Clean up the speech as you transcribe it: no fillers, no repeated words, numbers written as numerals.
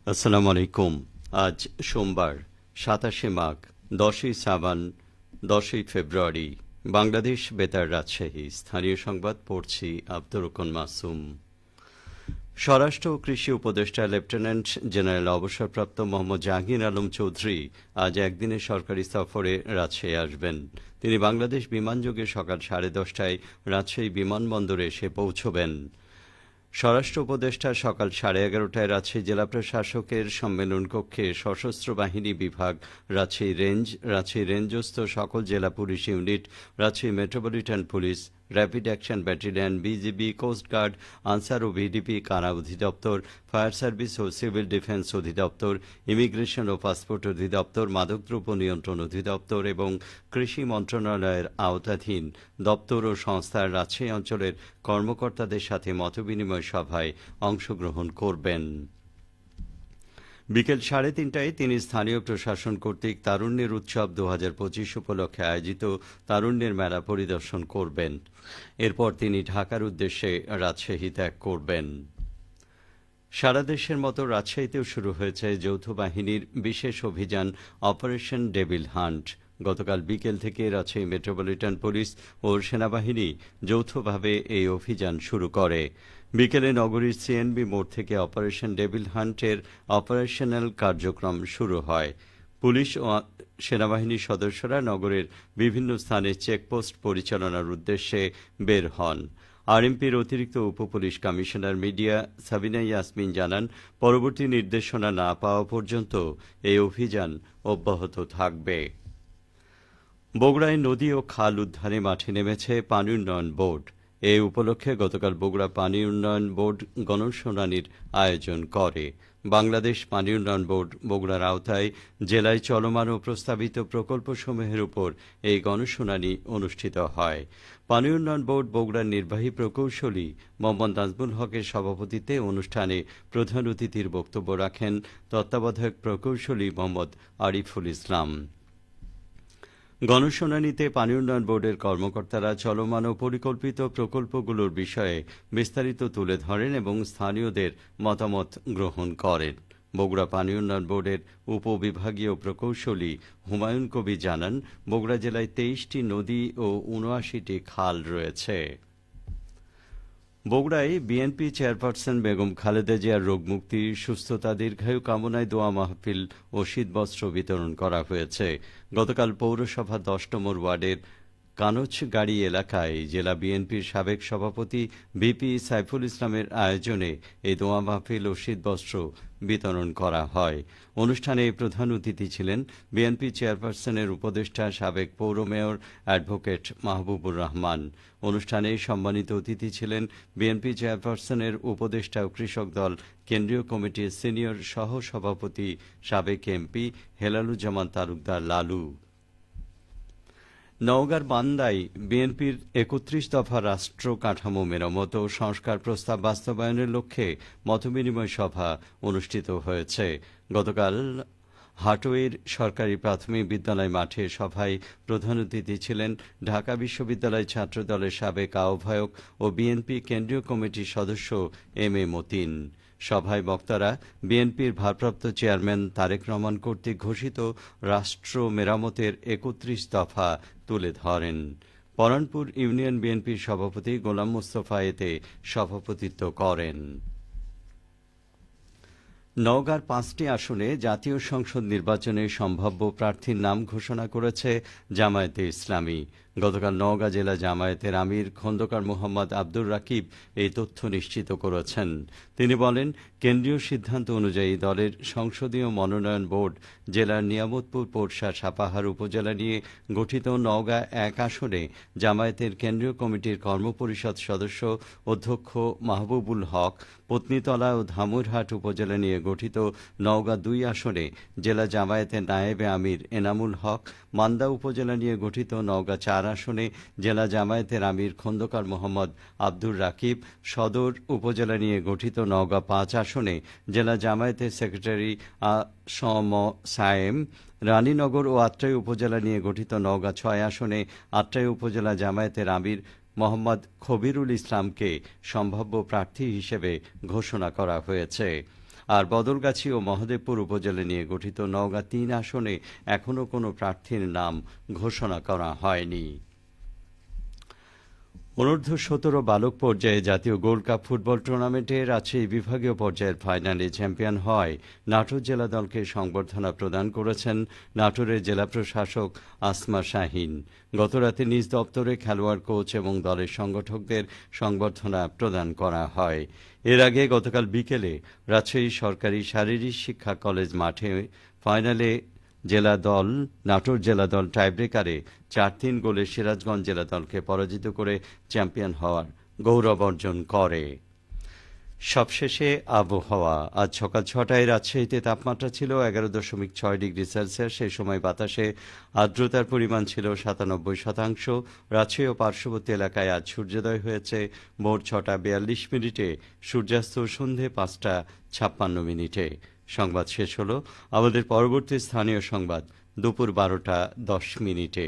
আসসালামু আলাইকুম। আজ সোমবার ২৭শে মাঘ, ১০ই শ্রাবণ, ১০ই ফেব্রুয়ারি। বাংলাদেশ বেতার রাজশাহী। স্থানীয় সংবাদ পড়ছি আব্দুর রুকন মাসুম। স্বরাষ্ট্র ও কৃষি উপদেষ্টা লেফটেন্যান্ট জেনারেল অবসরপ্রাপ্ত মোহাম্মদ জাহাঙ্গীর আলম চৌধুরী আজ একদিনের সরকারি সফরে রাজশাহী আসবেন। তিনি বাংলাদেশ বিমানযোগে সকাল 10:30টায় রাজশাহী বিমানবন্দরে এসে পৌঁছবেন। স্বরাষ্ট্র উপদেষ্টা সকাল 11:30টায় রাজশাহী জেলা প্রশাসকের সম্মেলন কক্ষে সশস্ত্র বাহিনী বিভাগ, রাজশাহী রেঞ্জস্থ সকল জেলা police unit, Rajshahi metropolitan police, rapid action battalion, BGB, coast guard, Ansar ও ভিডিপি, কারা অধিদপ্তর, ফায়ার সার্ভিস ও সিভিল ডিফেন্স অধিদপ্তর, ইমিগ্রেশন ও পাসপোর্ট অধিদপ্তর, মাদকদ্রব্য নিয়ন্ত্রণ অধিদপ্তর এবং কৃষি মন্ত্রণালয়ের আওতাধীন দপ্তর ও সংস্থার রাজশাহী অঞ্চলের কর্মকর্তাদের সাথে মতবিনিময় সভায় অংশগ্রহণ করবেন। বিকেল 3:30টায় তিনি স্থানীয় প্রশাসন কর্তৃক তারুণ্যের উৎসব 2025 উপলক্ষে আয়োজিত তারুণ্যের মেলা পরিদর্শন করবেন। এরপর তিনি ঢাকার উদ্দেশ্যে রাজশাহী ত্যাগ করবেন। সারা দেশের মতো রাজশাহীতেও শুরু হয়েছে যৌথ বাহিনীর বিশেষ অভিযান অপারেশন ডেভিল হান্ট। গতকাল বিকেল থেকে রাজশাহী মেট্রোপলিটন পুলিশ ও সেনাবাহিনী যৌথভাবে এই অভিযান শুরু করে। বিকেলে নগরীর সিএনবি মোড় থেকে অপারেশন ডেভিল হান্টের অপারেশনাল কার্যক্রম শুরু হয়। পুলিশ ও সেনাবাহিনীর সদস্যরা নগরের বিভিন্ন স্থানে চেকপোস্ট পরিচালনার উদ্দেশ্যে বের হন। আরএমপির অতিরিক্ত উপপুলিশ কমিশনার মিডিয়া সাবিনা ইয়াসমিন জানান, পরবর্তী নির্দেশনা না পাওয়া পর্যন্ত এই অভিযান অব্যাহত থাকবে। বগুড়ায় নদী ও খাল উদ্ধারে মাঠে নেমেছে পানি উন্নয়ন বোর্ড। এ উপলক্ষে গতকাল বগুড়া পানি উন্নয়ন বোর্ড গণশুনানির আয়োজন করে। বাংলাদেশ পানি উন্নয়ন বোর্ড বগুড়ার আওতায় জেলায় চলমান ও প্রস্তাবিত প্রকল্পসমূহের উপর এই গণশুনানি অনুষ্ঠিত হয়। পানি উন্নয়ন বোর্ড বগুড়ার নির্বাহী প্রকৌশলী মোহাম্মদ নাজমুল হকের সভাপতিত্বে অনুষ্ঠানে প্রধান অতিথির বক্তব্য রাখেন তত্ত্বাবধায়ক প্রকৌশলী মোহাম্মদ আরিফুল ইসলাম। গণশুনানিতে পানি উন্নয়ন বোর্ডের কর্মকর্তারা চলমান ও পরিকল্পিত প্রকল্পগুলোর বিষয়ে বিস্তারিত তুলে ধরেন এবং স্থানীয়দের মতামত গ্রহণ করেন। বগুড়া পানি উন্নয়ন বোর্ডের উপবিভাগীয় প্রকৌশলী হুমায়ুন কবি জানান, বগুড়া জেলায় 23টি নদী ও 79টি খাল রয়েছে। বগুড়ায় বিএনপি চেয়ারপারসন বেগম খালেদা জিয়ার রোগমুক্তি, সুস্থতা, দীর্ঘায়ু কামনায় দোয়া মাহফিল ও শীতবস্ত্র বিতরণ করা হয়েছে। গতকাল পৌরসভা 10 নম্বর ওয়ার্ডের কানচগাড়ি এলাকায় জেলা বিএনপির সাবেক সভাপতি ভিপি সাইফুল ইসলামের আয়োজনে এই দোয়া মাহফিল ও শীতবস্ত্র বিতরণ করা হয়। অনুষ্ঠানে প্রধান অতিথি ছিলেন বিএনপি চেয়ারপারসনের উপদেষ্টা সাবেক পৌর মেয়র অ্যাডভোকেট মাহবুবুর রহমান। অনুষ্ঠানে সম্মানিত অতিথি ছিলেন বিএনপি চেয়ারপারসনের উপদেষ্টা ও কৃষক দল কেন্দ্রীয় কমিটির সিনিয়র সহ সভাপতি সাবেক এমপি হেলালুজ্জামান তালুকদার লালু। নওগাঁর বান্দায় বিএনপির 31 দফা রাষ্ট্র কাঠামো মেরামত ও সংস্কার প্রস্তাব বাস্তবায়নের লক্ষ্যে মতবিনিময় সভা অনুষ্ঠিত হয়েছে। গতকাল হাটোয়ার সরকারি প্রাথমিক বিদ্যালয় মাঠে সভায় প্রধান অতিথি ছিলেন ঢাকা বিশ্ববিদ্যালয় ছাত্রদলের সাবেক আহ্বায়ক ও বিএনপি কেন্দ্রীয় কমিটির সদস্য এম এ মতিন। সভায় বক্তারা বিএনপির ভারপ্রাপ্ত চেয়ারম্যান তারেক রহমান কর্তৃক ঘোষিত রাষ্ট্র মেরামতের 31 দফা তুলে ধরেন। পরানপুর ইউনিয়ন বিএনপির সভাপতি গোলাম মোস্তফা এতে সভাপতিত্ব করেন। নওগাঁর 5টি আসনে জাতীয় সংসদ নির্বাচনে সম্ভাব্য প্রার্থীর নাম ঘোষণা করেছে জামায়াতে ইসলামী। গতকাল নওগাঁ জেলা জামায়াতের আমির খন্দকার মোহাম্মদ আব্দুর রাকিব এই তথ্য নিশ্চিত করেছেন। তিনি বলেন, কেন্দ্রীয় সিদ্ধান্ত অনুযায়ী দলের সংসদীয় মনোনয়ন বোর্ড জেলার নিয়ামতপুর, পোরশা, সাপাহার উপজেলা নিয়ে গঠিত নওগাঁ 1 আসনে জামায়াতের কেন্দ্রীয় কমিটির কর্মপরিষদ সদস্য অধ্যক্ষ মাহবুবুল হক, পত্নীতলা ও ধামুরহাট উপজেলা নিয়ে গঠিত নওগাঁ 2 আসনে জেলা জামায়াতের নায়েবে আমির এনামুল হক, মান্দা উপজেলা নিয়ে গঠিত নওগাঁ 4 আসনে জেলা জামায়াতের আমির খন্দকার মোহাম্মদ আব্দুর রাকিব, সদর উপজেলা নিয়ে গঠিত নওগাঁ 5 আসনে জেলা জামায়াতের সেক্রেটারি সম সায়েম, রানীনগর ও আত্রাই উপজেলা নিয়ে গঠিত নওগাঁ 6 আসনে আত্রাই উপজেলা জামায়াতের আমির মোহাম্মদ খবিরুল ইসলামকে সম্ভাব্য প্রার্থী হিসেবে ঘোষণা করা হয়েছে। আর বদলগাছি ও মহদেবপুর উপজেলা নিয়ে গঠিত নওগাঁ ৩ আসনে এখনও কোনো প্রার্থীর নাম ঘোষণা করা হয়নি। অনূর্ধ্ব-১৭ বালক পর্যায়ে জাতীয় গোল্ড কাপ ফুটবল টুর্নামেন্টে রাজশাহী বিভাগীয় পর্যায়ের ফাইনালে চ্যাম্পিয়ন হয় নাটোর জেলা দলকে সংবর্ধনা প্রদান করেছেন নাটোরের জেলা প্রশাসক আসমা শাহীন। গতরাতে নিজ দপ্তরে খেলোয়াড়, কোচ এবং দলের সংগঠকদের সংবর্ধনা প্রদান করা হয়। এর আগে গতকাল বিকেলে রাজশাহী সরকারি শারীরিক শিক্ষা কলেজ মাঠে ফাইনালে নাটোর জেলা দল টাইব্রেকারে ৪-৩ গোলে সিরাজগঞ্জ জেলা দলকে পরাজিত করে চ্যাম্পিয়ন হওয়ার গৌরব অর্জন করে। সবশেষে আবহাওয়া। আজ সকাল ৬টায় রাজশাহীতে তাপমাত্রা ছিল ১১.৬ ডিগ্রি সেলসিয়াস। সেই সময় বাতাসে আর্দ্রতার পরিমাণ ছিল ৯৭%। রাজশাহী ও পার্শ্ববর্তী এলাকায় আজ সূর্যোদয় হয়েছে ভোর ৬টা ৪২ মিনিটে, সূর্যাস্ত সন্ধে ৫টা ৫৬ মিনিটে। সংবাদ শেষ হলো। আমাদের পরবর্তী স্থানীয় সংবাদ দুপুর ১২টা ১০ মিনিটে।